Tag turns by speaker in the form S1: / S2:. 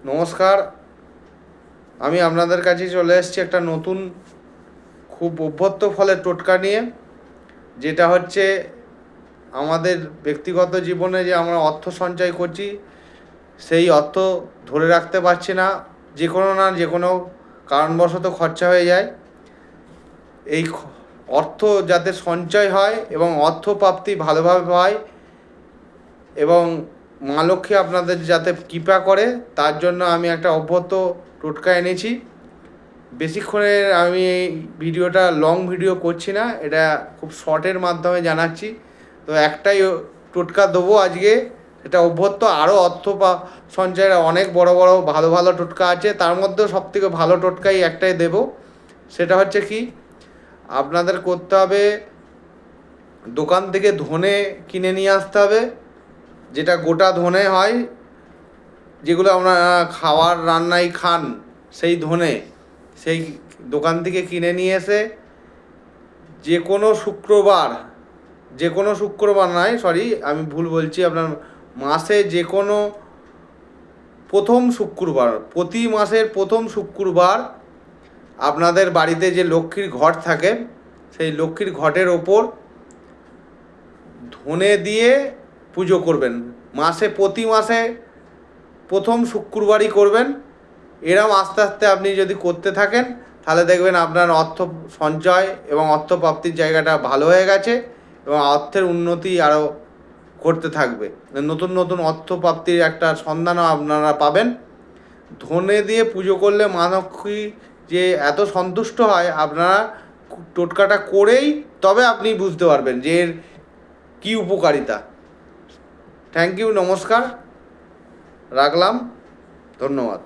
S1: নমস্কার, আমি আপনাদের কাছে চলে এসেছি একটা নতুন খুব অভ্যর্থ ফলের টোটকা নিয়ে, যেটা হচ্ছে আমাদের ব্যক্তিগত জীবনে যে আমরা অর্থ সঞ্চয় করছি সেই অর্থ ধরে রাখতে পারছি না, যে কোনো কারণবশত খরচা হয়ে যায়। এই অর্থ যাতে সঞ্চয় হয় এবং অর্থ প্রাপ্তি ভালোভাবে হয় এবং মা লক্ষ্মী আপনাদের যাতে কৃপা করে, তার জন্য আমি একটা অভ্যর্থ টোটকা এনেছি। বেশিক্ষণের আমি এই ভিডিওটা লং ভিডিও করছি না, এটা খুব শর্টের মাধ্যমে জানাচ্ছি। তো একটাই টোটকা দেবো আজকে, সেটা অভ্যর্থ। আরও অর্থ বা সঞ্চয়ের অনেক বড় বড় ভালো ভালো টোটকা আছে, তার মধ্যেও সবথেকে ভালো টোটকাই একটাই দেব। সেটা হচ্ছে কি, আপনাদের করতে হবে, দোকান থেকে ধনে কিনে নিয়ে আসতে হবে, যেটা গোটা ধনে হয়, যেগুলো আমরা খাওয়ার রান্নায় খান, সেই ধনে। সেই দোকান থেকে কিনে নিয়ে এসে যে কোনো শুক্রবার, নয়, সরি আমি ভুল বলছি, আপনার মাসে যে কোনো প্রথম শুক্রবার, প্রতি মাসের প্রথম শুক্রবার আপনাদের বাড়িতে যে লক্ষ্মীর ঘট থাকে, সেই লক্ষ্মীর ঘটের ওপর ধনে দিয়ে পুজো করবেন। প্রতি মাসে প্রথম শুক্রবারই করবেন। এরম আস্তে আস্তে আপনি যদি করতে থাকেন, তাহলে দেখবেন আপনার অর্থ সঞ্চয় এবং অর্থ প্রাপ্তির জায়গাটা ভালো হয়ে গেছে এবং অর্থের উন্নতি আরও করতে থাকবে। নতুন নতুন অর্থ প্রাপ্তির একটা সন্ধানও আপনারা পাবেন। ধনে দিয়ে পুজো করলে মা লক্ষ্মী যে এত সন্তুষ্ট হয়, আপনারা টোটকাটা করেই তবে আপনি বুঝতে পারবেন যে এর কী উপকারিতা। থ্যাংক ইউ, নমস্কার, রাখলাম, ধন্যবাদ।